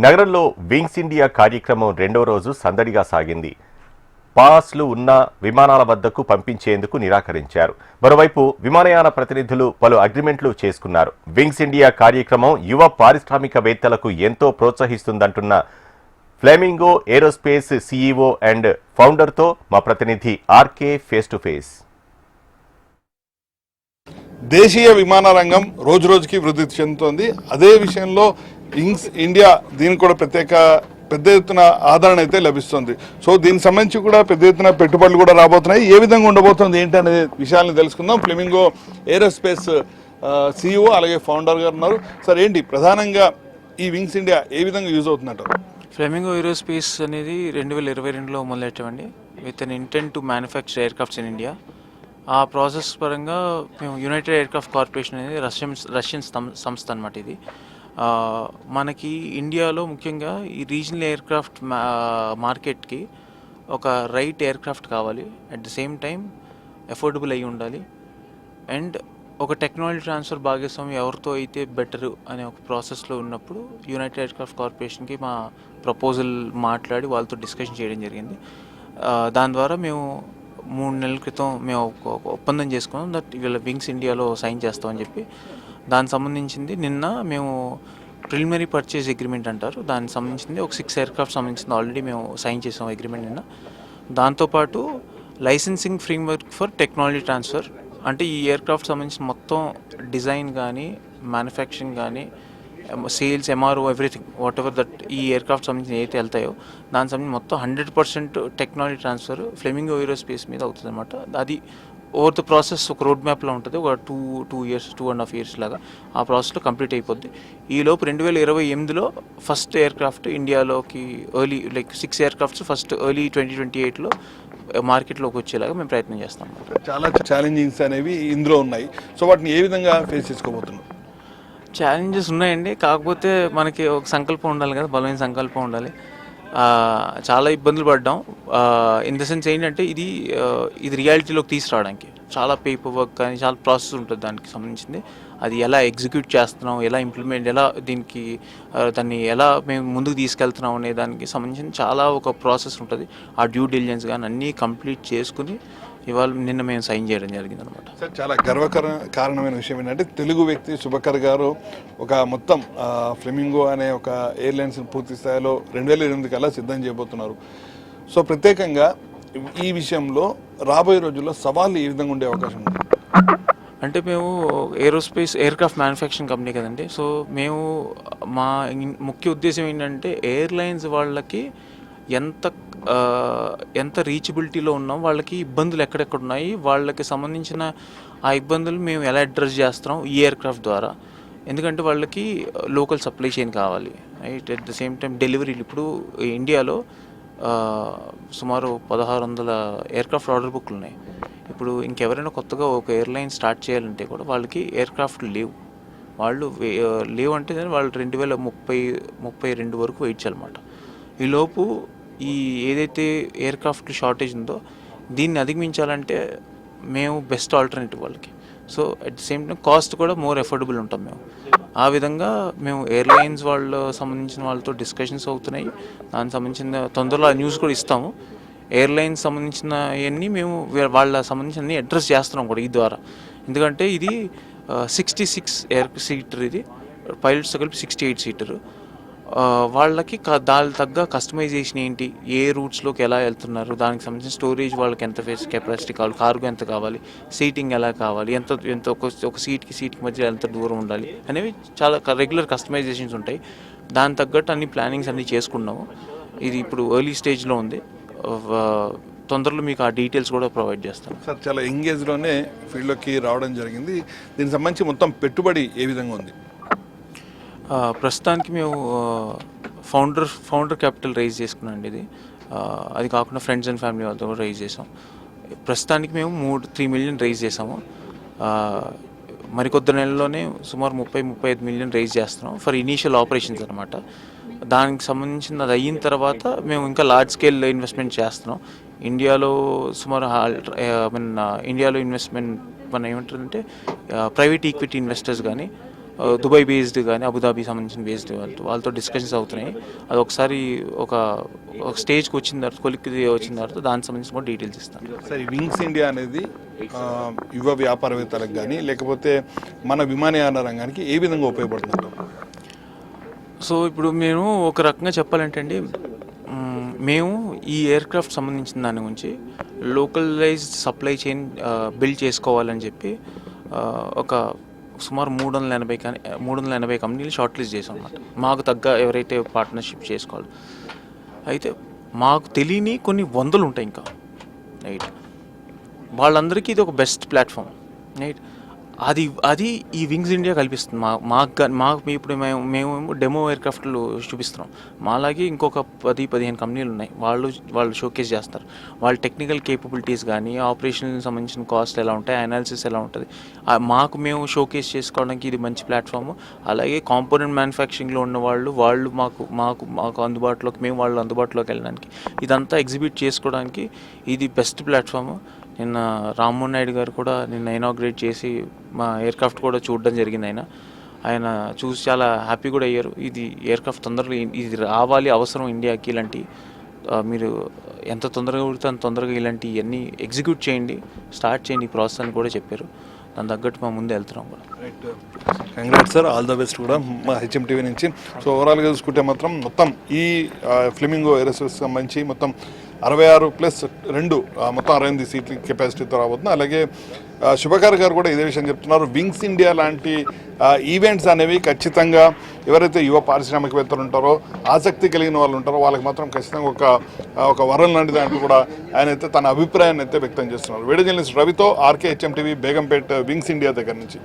నగరంలో wings India కార్యక్రమం రెండో రోజు సందడిగా సాగింది. పాస్లు ఉన్న విమానాల వద్దకు పంపించేందుకు నిరాకరించారు. మరోవైపు విమానయాన ప్రతినిధులు పలు అగ్రిమెంట్లు చేసుకున్నారు. వింగ్స్ ఇండియా కార్యక్రమం యువ పారిశ్రామికవేత్తలకు ఎంతో ప్రోత్సహిస్తుందంటున్న ఫ్లెమింగో ఏరోస్పేస్ సీఈఓ అండ్ ఫౌండర్తో మా ప్రతినిధి ఆర్కే ఫేస్ టు ఫేస్. దేశీయ విమాన రంగం రోజు రోజుకి వృద్ధి చెందుతోంది. అదే విషయంలో వింగ్స్ ఇండియా దీనికి కూడా పెద్ద ఎత్తున ఆదరణ అయితే లభిస్తుంది. సో దీనికి సంబంధించి కూడా పెద్ద ఎత్తున పెట్టుబడులు కూడా రాబోతున్నాయి. ఏ విధంగా ఉండబోతుంది ఏంటి అనే విషయాలను తెలుసుకుందాం. ఫ్లెమింగో ఏరోస్పేస్ సీఈఓ అలాగే ఫౌండర్ గారు ఉన్నారు. సార్, ఏంటి ప్రధానంగా ఈ వింగ్స్ ఇండియా ఏ విధంగా యూజ్ అవుతుందంటారు? ఫ్లెమింగో ఏరోస్పేస్ అనేది 2022లో మొదలెట్టామండి with an intent to manufacture aircrafts in India. ఆ ప్రాసెస్ పరంగా మేము యునైటెడ్ ఎయిర్క్రాఫ్ట్ కార్పొరేషన్ అనేది రష్యన్ సంస్థ అనమాట. ఇది మనకి ఇండియాలో ముఖ్యంగా ఈ రీజనల్ ఎయిర్క్రాఫ్ట్ మార్కెట్కి ఒక రైట్ ఎయిర్క్రాఫ్ట్ కావాలి. At the same time affordable అయి ఉండాలి. అండ్ ఒక టెక్నాలజీ ట్రాన్స్ఫర్ భాగస్వామి ఎవరితో అయితే బెటరు అనే ఒక ప్రాసెస్లో ఉన్నప్పుడు యునైటెడ్ ఎయిర్క్రాఫ్ట్ కార్పొరేషన్కి మా ప్రపోజల్ మాట్లాడి వాళ్ళతో డిస్కషన్ చేయడం జరిగింది. దాని ద్వారా మేము 3 నెలల క్రితం మేము ఒక ఒప్పందం చేసుకున్నాం దట్ వీళ్ళ వింగ్స్ ఇండియాలో సైన్ చేస్తామని చెప్పి. దానికి సంబంధించింది నిన్న మేము ప్రిలిమినరీ పర్చేజ్ అగ్రిమెంట్ అంటారు, దానికి సంబంధించింది ఒక 6 ఎయిర్క్రాఫ్ట్ సంబంధించింది ఆల్రెడీ మేము సైన్ చేసాం అగ్రిమెంట్ నిన్న. దాంతోపాటు licensing framework for technology transfer, అంటే ఈ ఎయిర్క్రాఫ్ట్ సంబంధించిన మొత్తం డిజైన్ కానీ మ్యానుఫ్యాక్చరింగ్ కానీ sales MRO everything what ever that ఈ ఎయిర్క్రాఫ్ట్ సంబంధించిన ఏదైతే వెళ్తాయో దానికి సంబంధించి మొత్తం 100% టెక్నాలజీ ట్రాన్స్ఫర్ ఫ్లెమింగో ఏరోస్పేస్ మీద అవుతుంది అనమాట. అది ఓవర్ ద ప్రాసెస్ ఒక రోడ్ మ్యాప్లో ఉంటుంది. ఒక 2 years 2.5 years లాగా ఆ ప్రాసెస్లో కంప్లీట్ అయిపోద్ది. ఈలోపు 2028లో ఫస్ట్ ఎయిర్క్రాఫ్ట్ ఇండియాలోకి ఎర్లీ 6 ఎయిర్క్రాఫ్ట్స్ ఫస్ట్ ఎర్లీ 2028లో మార్కెట్లోకి వచ్చేలాగా మేము ప్రయత్నం చేస్తాం. చాలా ఛాలెంజింగ్స్ అనేవి ఇందులో ఉన్నాయి. సో వాటిని ఏ విధంగా ఫేస్ చేసుకోబోతున్నాం? ఛాలెంజెస్ ఉన్నాయండి, కాకపోతే మనకి ఒక సంకల్పం ఉండాలి కదా, బలమైన సంకల్పం ఉండాలి. చాలా ఇబ్బందులు పడ్డాం. ఇన్ ద సెన్స్ ఏంటంటే ఇది రియాలిటీలోకి తీసుకురావడానికి చాలా పేపర్ వర్క్ కానీ చాలా ప్రాసెస్ ఉంటుంది దానికి సంబంధించింది. అది ఎలా ఎగ్జిక్యూట్ చేస్తున్నాం, ఎలా ఇంప్లిమెంట్, ఎలా దాన్ని ఎలా మేము ముందుకు తీసుకెళ్తున్నాం అనే దానికి సంబంధించిన చాలా ఒక ప్రాసెస్ ఉంటుంది. ఆ డ్యూ డిలిజెన్స్ కానీ అన్నీ కంప్లీట్ చేసుకుని నిన్న మేము సైన్ చేయడం జరిగింది అనమాట. సార్, చాలా కారణమైన విషయం ఏంటంటే తెలుగు వ్యక్తి శుభకర్ గారు ఒక మొత్తం ఫ్లెమింగో అనే ఒక ఎయిర్లైన్స్ పూర్తి స్థాయిలో 2028 కల్లా సిద్ధం చేయబోతున్నారు. సో ప్రత్యేకంగా ఈ విషయంలో రాబోయే రోజుల్లో సవాళ్ళు ఏ విధంగా ఉండే అవకాశం ఉంది? అంటే మేము ఏరోస్పేస్ ఎయిర్క్రాఫ్ట్ మ్యానుఫ్యాక్చరింగ్ కంపెనీ కదండి. సో మేము మా ముఖ్య ఉద్దేశం ఏంటంటే ఎయిర్లైన్స్ వాళ్ళకి ఎంత రీచబిలిటీలో ఉన్నాం, వాళ్ళకి ఇబ్బందులు ఎక్కడెక్కడ ఉన్నాయి, వాళ్ళకి సంబంధించిన ఆ ఇబ్బందులు మేము ఎలా అడ్రస్ చేస్తున్నాం ఈ ఎయిర్క్రాఫ్ట్ ద్వారా. ఎందుకంటే వాళ్ళకి లోకల్ సప్లై చైన్ కావాలి, right. At the same time డెలివరీలు ఇప్పుడు ఇండియాలో సుమారు 1600 ఎయిర్క్రాఫ్ట్ ఆర్డర్ బుక్లు ఉన్నాయి. ఇప్పుడు ఇంకెవరైనా కొత్తగా ఒక ఎయిర్లైన్ స్టార్ట్ చేయాలంటే కూడా వాళ్ళకి ఎయిర్క్రాఫ్ట్ లేవు. అంటే వాళ్ళు 2032 వరకు వెయిట్ చేయాలన్నమాట. ఈలోపు ఈ ఏదైతే ఎయిర్క్రాఫ్ట్ షార్టేజ్ ఉందో దీన్ని అధిగమించాలంటే మేము బెస్ట్ ఆల్టర్నేటివ్ వాళ్ళకి. So at the same time cost కూడా మోర్ అఫోర్డబుల్ ఉంటాం మేము. ఆ విధంగా మేము ఎయిర్లైన్స్ సంబంధించిన వాళ్ళతో డిస్కషన్స్ అవుతున్నాయి. దానికి సంబంధించిన తొందరలో న్యూస్ కూడా ఇస్తాము. ఎయిర్లైన్స్ సంబంధించిన ఇవన్నీ మేము వాళ్ళ సంబంధించిన అడ్రస్ చేస్తున్నాం కూడా ఈ ద్వారా. ఎందుకంటే ఇది 66 సీటర్, ఇది పైలట్స్ కలిపి 68 సీటర్. వాళ్ళకి దాని తగ్గ కస్టమైజేషన్ ఏంటి, ఏ రూట్స్లోకి ఎలా వెళ్తున్నారు, దానికి సంబంధించిన స్టోరేజ్ వాళ్ళకి ఎంత కెపాసిటీ కావాలి, కార్గో ఎంత కావాలి, సీటింగ్ ఎలా కావాలి, ఎంత ఒక సీట్కి మధ్య ఎంత దూరం ఉండాలి అనేవి చాలా రెగ్యులర్ కస్టమైజేషన్స్ ఉంటాయి. దాని తగ్గట్టు అన్ని ప్లానింగ్స్ అన్నీ చేసుకున్నాము. ఇది ఇప్పుడు ఎర్లీ స్టేజ్లో ఉంది. తొందరలో మీకు ఆ డీటెయిల్స్ కూడా ప్రొవైడ్ చేస్తాను. సార్, చాలా ఎంగేజ్లోనే ఫీల్డ్లోకి రావడం జరిగింది. దీనికి సంబంధించి మొత్తం పెట్టుబడి ఏ విధంగా ఉంది? ప్రస్తుతానికి మేము ఫౌండర్ క్యాపిటల్ రైజ్ చేసుకున్నాం ఇది. అది కాకుండా ఫ్రెండ్స్ అండ్ ఫ్యామిలీ వాళ్ళతో కూడా రైజ్ చేసాం. ప్రస్తుతానికి మేము 3 million రైజ్ చేసాము. మరికొద్ది నెలల్లోనే సుమారు 30-35 million రైజ్ చేస్తున్నాం ఫర్ ఇనీషియల్ ఆపరేషన్స్ అనమాట. దానికి సంబంధించిన అది అయిన తర్వాత మేము ఇంకా లార్జ్ స్కేల్ ఇన్వెస్ట్మెంట్ చేస్తున్నాం. ఇండియాలో సుమారు ఇండియాలో ఇన్వెస్ట్మెంట్ మన ఏమంటారంటే ప్రైవేట్ ఈక్విటీ ఇన్వెస్టర్స్ కానీ దుబాయ్ బేస్డ్ కానీ అబుదాబి సంబంధించిన బేస్డ్ వాళ్ళతో డిస్కషన్స్ అవుతున్నాయి. అది ఒకసారి ఒక స్టేజ్కి వచ్చిన తర్వాత కొలిక్కి వచ్చిన తర్వాత దానికి సంబంధించిన కూడా డీటెయిల్స్ ఇస్తాను. సరే, వింగ్స్ ఇండియా అనేది యువ వ్యాపారవేత్తలకు కానీ లేకపోతే మన విమానయాన రంగానికి ఏ విధంగా ఉపయోగపడుతుందంట? సో ఇప్పుడు మేము ఒక రకంగా చెప్పాలంటే అండి, మేము ఈ ఎయిర్క్రాఫ్ట్ సంబంధించిన దాని గురించి లోకలైజ్డ్ సప్లై చైన్ బిల్డ్ చేసుకోవాలని చెప్పి ఒక సుమారు 380 కంపెనీలు షార్ట్ లిస్ట్ చేసాం అన్నమాట. మాకు తగ్గ ఎవరైతే పార్ట్నర్షిప్ చేసుకోవాలి. అయితే మాకు తెలియని కొన్ని వందలు ఉంటాయి ఇంకా, రైట్. వాళ్ళందరికీ ఇది ఒక బెస్ట్ ప్లాట్ఫామ్, రైట్. అది ఈ వింగ్స్ ఇండియా కల్పిస్తుంది. మాకు ఇప్పుడు మేము డెమో ఎయిర్క్రాఫ్ట్లు చూపిస్తున్నాం. మాలాగే ఇంకొక 10-15 కంపెనీలు ఉన్నాయి. వాళ్ళు షోకేస్ చేస్తారు. వాళ్ళ టెక్నికల్ కేపబిలిటీస్ కానీ ఆపరేషన్ సంబంధించిన కాస్ట్ ఎలా ఉంటాయి, అనాలిసిస్ ఎలా ఉంటుంది, మేము షోకేస్ చేసుకోవడానికి ఇది మంచి ప్లాట్ఫామ్. అలాగే కాంపోనెంట్ మ్యానుఫ్యాక్చరింగ్లో ఉన్న వాళ్ళు మాకు అందుబాటులోకి, మేము వాళ్ళు అందుబాటులోకి వెళ్ళడానికి, ఇదంతా ఎగ్జిబిట్ చేసుకోవడానికి ఇది బెస్ట్ ప్లాట్ఫామ్. నిన్న రామ్మోహన్ నాయుడు గారు కూడా నిన్న ఇనాగ్రేట్ చేసి మా ఎయిర్క్రాఫ్ట్ కూడా చూడడం జరిగింది. ఆయన చూసి చాలా హ్యాపీ కూడా అయ్యారు. ఇది ఎయిర్క్రాఫ్ట్ తొందరగా ఇది రావాలి, అవసరం ఇండియాకి. ఇలాంటి మీరు ఎంత తొందరగా ఉడితే అంత తొందరగా ఇలాంటి ఇవన్నీ ఎగ్జిక్యూట్ చేయండి, స్టార్ట్ చేయండి ఈ ప్రాసెస్ అని కూడా చెప్పారు. దాని తగ్గట్టు మా ముందు వెళ్తున్నాం కూడా. Right, congrats sir, all the best కూడా మా హెచ్ఎం టీవీ నుంచి. సో ఓవరాల్గా చూసుకుంటే మాత్రం మొత్తం ఈ ఫ్లెమింగో ఏరోస్పేస్ సంబంధించి మొత్తం 66+2 మొత్తం 68 సీట్ల కెపాసిటీతో రాబోతుంది. అలాగే శుభకర్ గారు కూడా ఇదే విషయం చెప్తున్నారు. వింగ్స్ ఇండియా లాంటి ఈవెంట్స్ అనేవి ఖచ్చితంగా ఎవరైతే యువ పారిశ్రామికవేత్తలు ఉంటారో, ఆసక్తి కలిగిన వాళ్ళు ఉంటారో వాళ్ళకి మాత్రం ఖచ్చితంగా ఒక వరం లాంటి దాంట్లో కూడా ఆయన అయితే తన అభిప్రాయాన్ని అయితే వ్యక్తం చేస్తున్నారు. వీడియో జర్నలిస్ట్ రవితో RK, HM TV, Begumpet, Wings India దగ్గర నుంచి.